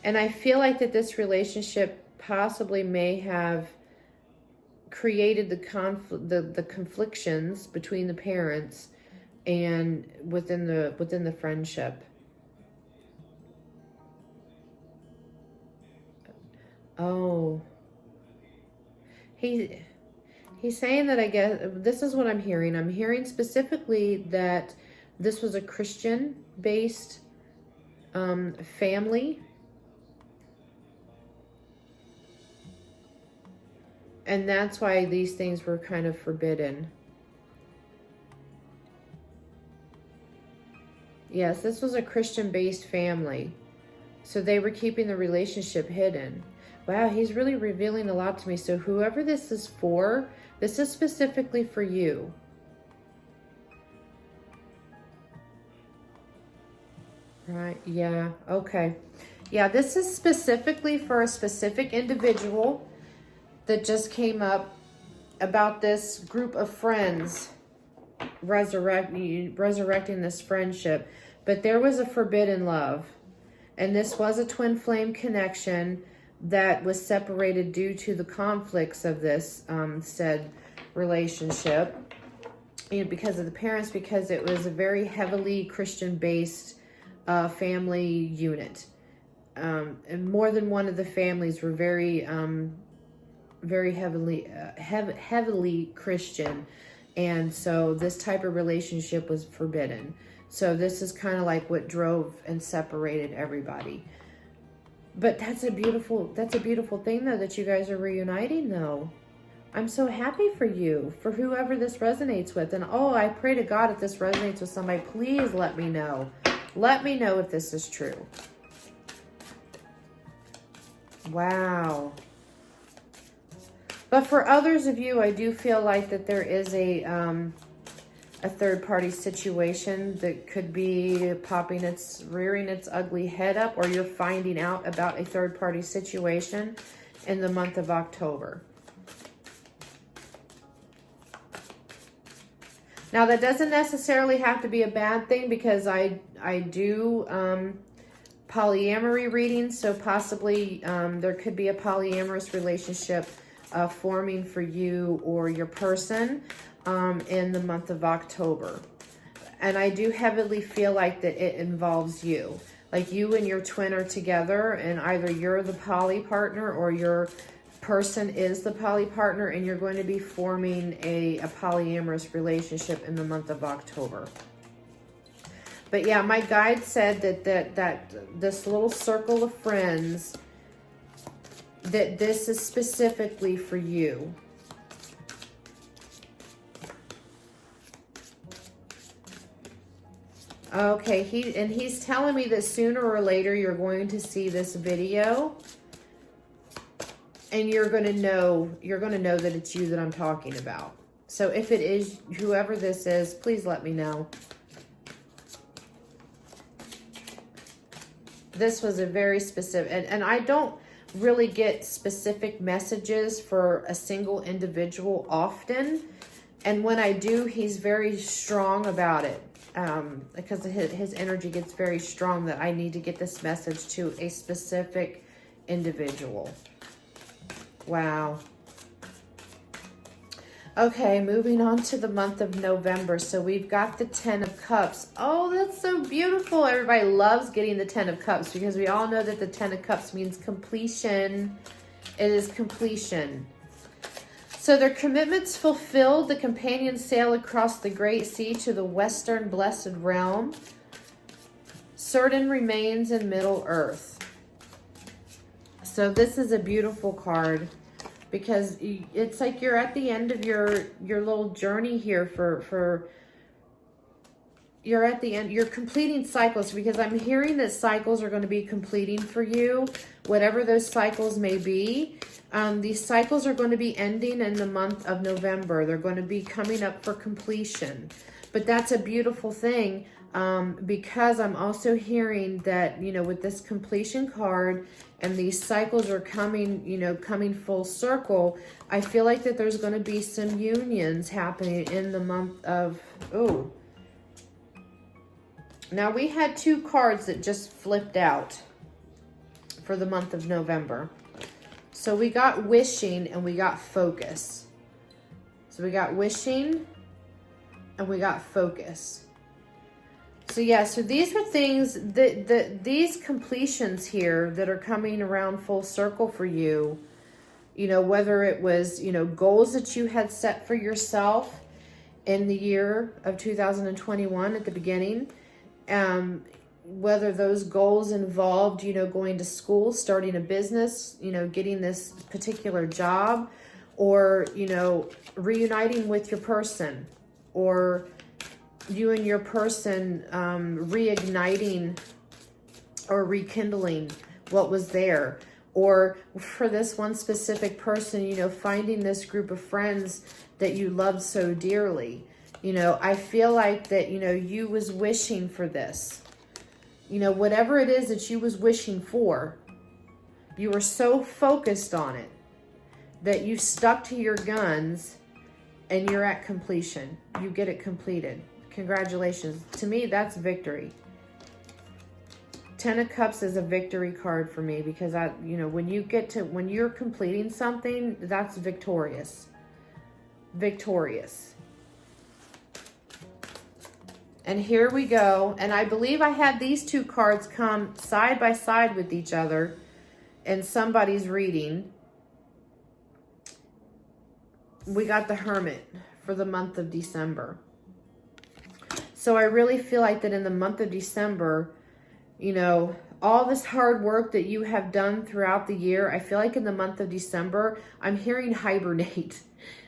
And I feel like that this relationship possibly may have created the conflictions between the parents and within the friendship. Oh, he's saying that, I guess this is what I'm hearing. I'm hearing specifically that this was a Christian-based family. And that's why these things were kind of forbidden. Yes, this was a Christian-based family. So they were keeping the relationship hidden. Wow, he's really revealing a lot to me. So whoever this is for, this is specifically for you. Right, yeah, okay. Yeah, this is specifically for a specific individual that just came up about this group of friends resurrecting this friendship. But there was a forbidden love. And this was a twin flame connection that was separated due to the conflicts of this said relationship. Because of the parents, because it was a very heavily Christian-based family unit. And more than one of the families were very heavily Christian, and so this type of relationship was forbidden. So this is kind of like what drove and separated everybody. But that's a beautiful thing though, that you guys are reuniting though. I'm so happy for you, for whoever this resonates with. And oh, I pray to God, if this resonates with somebody, please let me know. Let me know if this is true. Wow. But for others of you, I do feel like that there is a third-party situation that could be rearing its ugly head up, or you're finding out about a third-party situation in the month of October. Now, that doesn't necessarily have to be a bad thing, because I do polyamory readings, so possibly there could be a polyamorous relationship forming for you or your person in the month of October. And I do heavily feel like that it involves you. Like you and your twin are together, and either you're the poly partner or your person is the poly partner, and you're going to be forming a polyamorous relationship in the month of October. But yeah, my guide said that this little circle of friends, that this is specifically for you. Okay, he's telling me that sooner or later you're going to see this video, and you're going to know that it's you that I'm talking about. So if it is whoever this is, please let me know. This was a very specific, and I don't really get specific messages for a single individual often. And when I do, he's very strong about it. Because his energy gets very strong that I need to get this message to a specific individual. Wow. Okay, moving on to the month of November. So we've got the 10 of Cups. Oh, that's so beautiful. Everybody loves getting the 10 of Cups because we all know that the 10 of Cups means completion. It is completion. So their commitments fulfilled, the companions sail across the great sea to the western blessed realm. Certain remains in Middle Earth. So this is a beautiful card because it's like you're at the end of your little journey here you're at the end, you're completing cycles, because I'm hearing that cycles are going to be completing for you, whatever those cycles may be. These cycles are going to be ending in the month of November. They're going to be coming up for completion. But that's a beautiful thing, because I'm also hearing that, you know, with this completion card and these cycles are coming, you know, coming full circle, I feel like that there's going to be some unions happening in the month of, oh. Now we had two cards that just flipped out for the month of November. So we got wishing and we got focus. So we got wishing and we got focus. So yeah, so these are things that these completions here that are coming around full circle for you, you know, whether it was, you know, goals that you had set for yourself in the year of 2021 at the beginning, whether those goals involved, you know, going to school, starting a business, you know, getting this particular job, or, you know, reuniting with your person, or you and your person reigniting or rekindling what was there. Or for this one specific person, you know, finding this group of friends that you love so dearly. You know, I feel like that, you know, you was wishing for this. You know, whatever it is that you was wishing for, you were so focused on it that you stuck to your guns and you're at completion. You get it completed. Congratulations. To me, that's victory. 10 of Cups is a victory card for me, because you know, when you're completing something, that's victorious. Victorious. And here we go. And I believe I had these two cards come side by side with each other in somebody's reading. We got the Hermit for the month of December. So I really feel like that in the month of December, you know, all this hard work that you have done throughout the year, I feel like in the month of December, I'm hearing hibernate.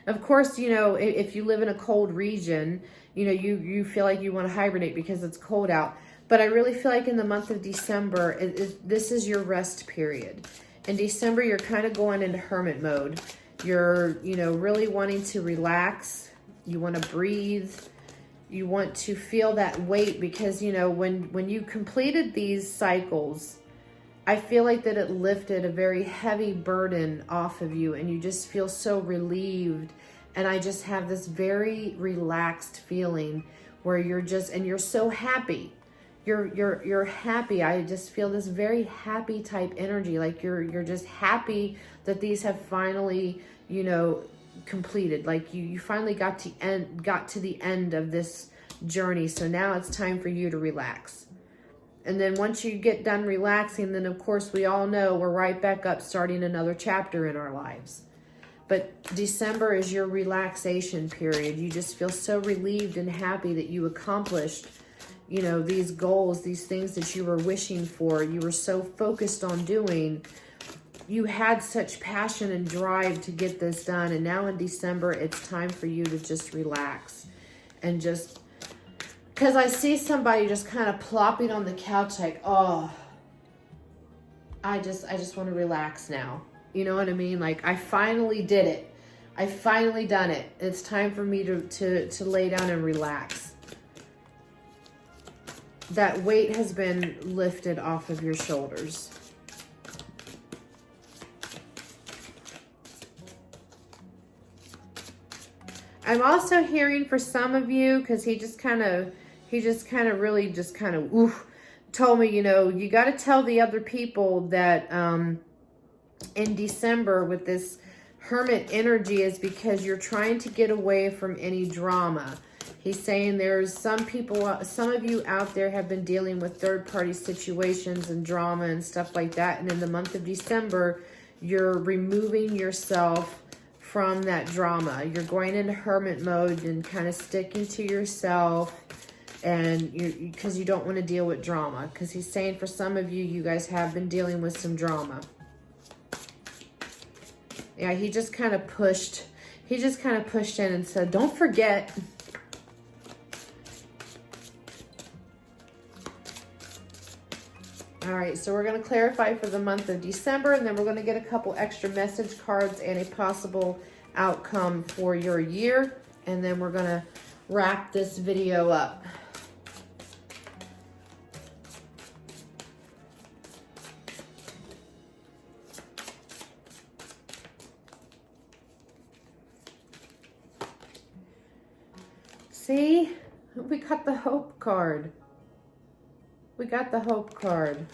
Of course, you know, if you live in a cold region, you know, you feel like you want to hibernate because it's cold out. But I really feel like in the month of December, this is your rest period. In December, you're kind of going into hermit mode. You're, you know, really wanting to relax. You want to breathe. You want to feel that weight, because, you know, when you completed these cycles, I feel like that it lifted a very heavy burden off of you, and you just feel so relieved. And I just have this very relaxed feeling where you're just, and you're so happy. You're happy. I just feel this very happy type energy. Like you're just happy that these have finally, you know, completed. Like you finally got to the end of this journey. So now it's time for you to relax. And then once you get done relaxing, then of course we all know we're right back up starting another chapter in our lives. But December is your relaxation period. You just feel so relieved and happy that you accomplished, you know, these goals, these things that you were wishing for. You were so focused on doing. You had such passion and drive to get this done. And now in December, it's time for you to just relax. And just, because I see somebody just kind of plopping on the couch like, oh, I just want to relax now. You know what I mean? Like, I finally did it. I finally done it. It's time for me to lay down and relax. That weight has been lifted off of your shoulders. I'm also hearing for some of you, because he just kind of really told me, you know, you got to tell the other people that in December with this Hermit energy is because you're trying to get away from any drama. He's saying there's some people, some of you out there have been dealing with third-party situations and drama and stuff like that. And in the month of December, you're removing yourself from that drama. You're going into hermit mode and kind of sticking to yourself, and because you don't want to deal with drama. Because he's saying for some of you, you guys have been dealing with some drama. Yeah, he just kind of pushed in and said, don't forget. All right, so we're going to clarify for the month of December, and then we're going to get a couple extra message cards and a possible outcome for your year. And then we're going to wrap this video up. See, we got the Hope card. We got the Hope card.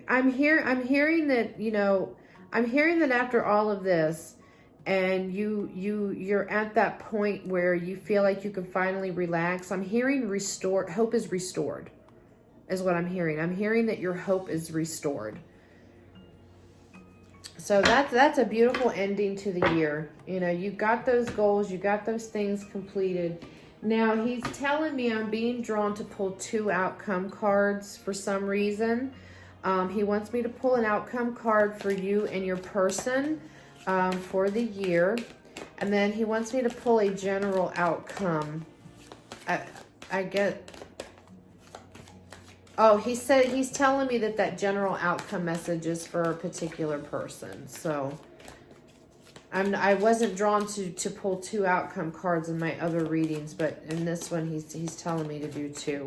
I'm hearing that, you know, I'm hearing that after all of this, and you're at that point where you feel like you can finally relax. I'm hearing restored. Hope is restored, is what I'm hearing. I'm hearing that your hope is restored. So that's a beautiful ending to the year. You know, you got those goals, you got those things completed. Now he's telling me I'm being drawn to pull 2 outcome cards for some reason. He wants me to pull an outcome card for you and your person for the year. And then he wants me to pull a general outcome. I get... Oh, he said he's telling me that general outcome message is for a particular person. So I wasn't drawn to pull 2 outcome cards in my other readings, but in this one he's telling me to do 2.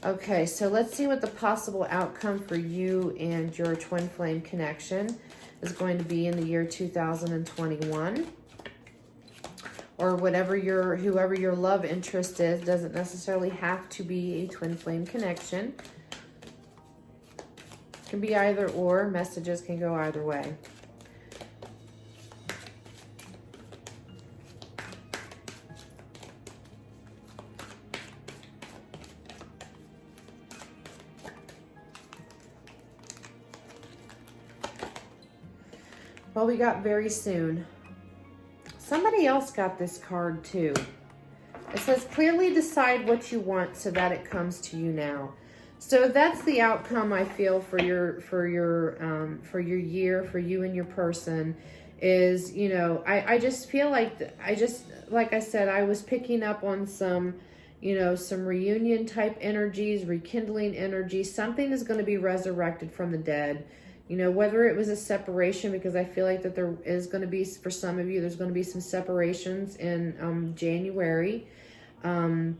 Okay, so let's see what the possible outcome for you and your twin flame connection is going to be in the year 2021. Or whoever your love interest is. Doesn't necessarily have to be a twin flame connection. It can be either or. Messages can go either way. Well, we got very soon. Somebody else got this card too. It says, clearly decide what you want so that it comes to you now. So that's the outcome I feel for your year, for you and your person is, you know, I just feel like, like I said, I was picking up on some, you know, some reunion type energies, rekindling energies. Something is going to be resurrected from the dead. You know, whether it was a separation, because I feel like that there is going to be, for some of you, there's going to be some separations in January. And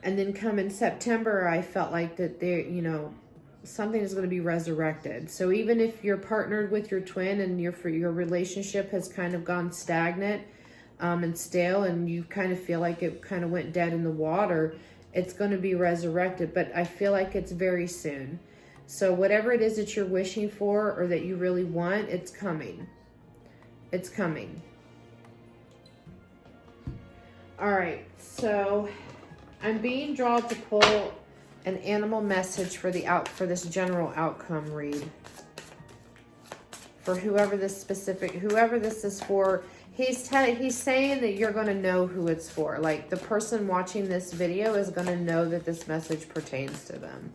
then come in September, I felt like that there, you know, something is going to be resurrected. So even if you're partnered with your twin and your relationship has kind of gone stagnant and stale, and you kind of feel like it kind of went dead in the water, it's going to be resurrected. But I feel like it's very soon. So whatever it is that you're wishing for or that you really want, it's coming. It's coming. All right, so I'm being drawn to pull an animal message for this general outcome read. For whoever this is for, he's saying that you're going to know who it's for. Like, the person watching this video is going to know that this message pertains to them.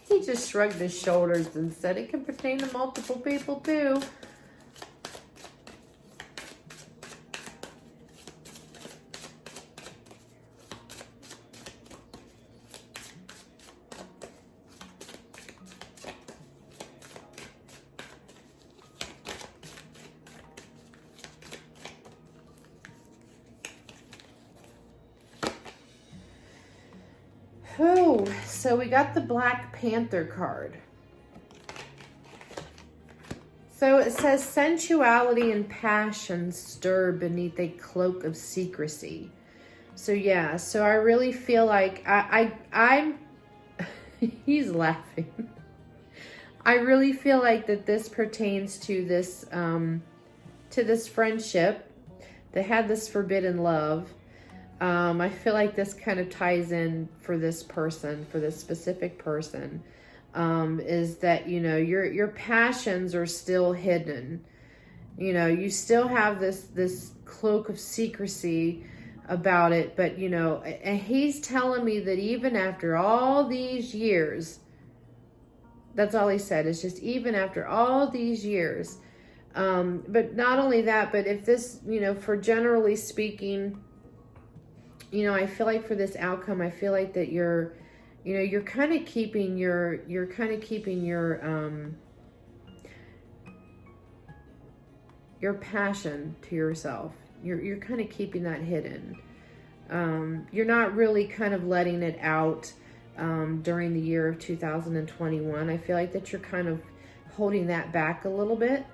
He just shrugged his shoulders and said it can pertain to multiple people too. Oh, so we got the Black Panther card. So it says sensuality and passion stir beneath a cloak of secrecy. So yeah, so I really feel like I'm he's laughing. I really feel like that this pertains to this friendship that had this forbidden love. I feel like this kind of ties in for this person, for this specific person, is that, you know, your passions are still hidden. You know, you still have this cloak of secrecy about it, but, you know, and he's telling me that even after all these years, that's all he said, is just even after all these years, but not only that, but if this, you know, for generally speaking, you know, I feel like for this outcome, I feel like that you're kind of keeping your passion to yourself. You're kind of keeping that hidden. You're not really kind of letting it out during the year of 2021. I feel like that you're kind of holding that back a little bit.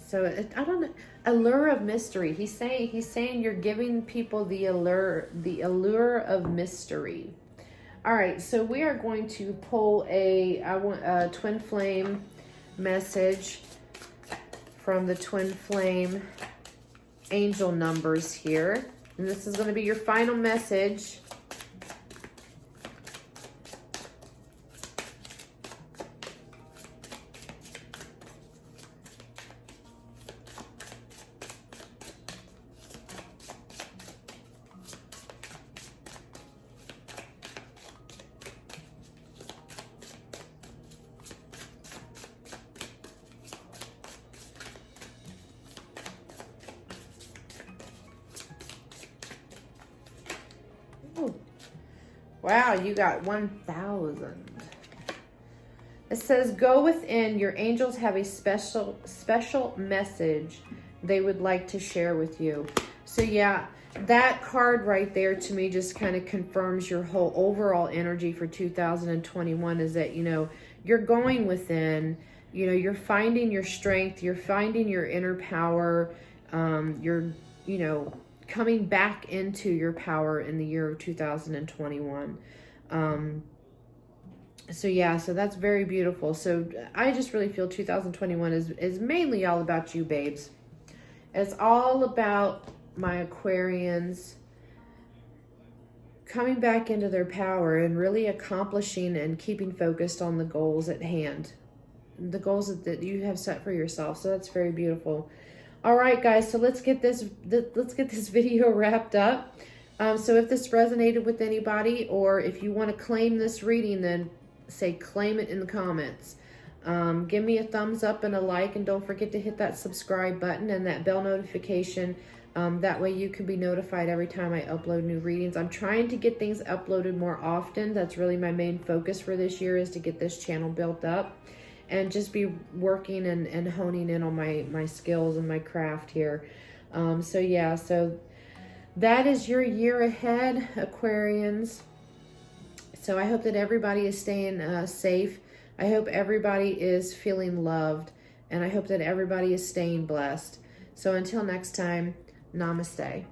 So I don't know. Allure of mystery. He's saying you're giving people the allure of mystery. All right, so we are going to pull a twin flame message from the twin flame angel numbers here. And this is going to be your final message. Wow, you got 1,000. It says, go within. Your angels have a special message they would like to share with you. So yeah, that card right there to me just kind of confirms your whole overall energy for 2021 is that, you know, you're going within, you know, you're finding your strength, you're finding your inner power, you're, you know, coming back into your power in the year of 2021. So yeah, so that's very beautiful. So I just really feel 2021 is mainly all about you, babes. It's all about my Aquarians coming back into their power and really accomplishing and keeping focused on the goals at hand, the goals that you have set for yourself. So that's very beautiful. All right, guys, so let's get this video wrapped up. So if this resonated with anybody, or if you want to claim this reading, then say claim it in the comments. Give me a thumbs up and a like, and don't forget to hit that subscribe button and that bell notification. That way you can be notified every time I upload new readings. I'm trying to get things uploaded more often. That's really my main focus for this year, is to get this channel built up and just be working and honing in on my skills and my craft here. So yeah, so that is your year ahead, Aquarians. So I hope that everybody is staying safe. I hope everybody is feeling loved, and I hope that everybody is staying blessed. So until next time, namaste.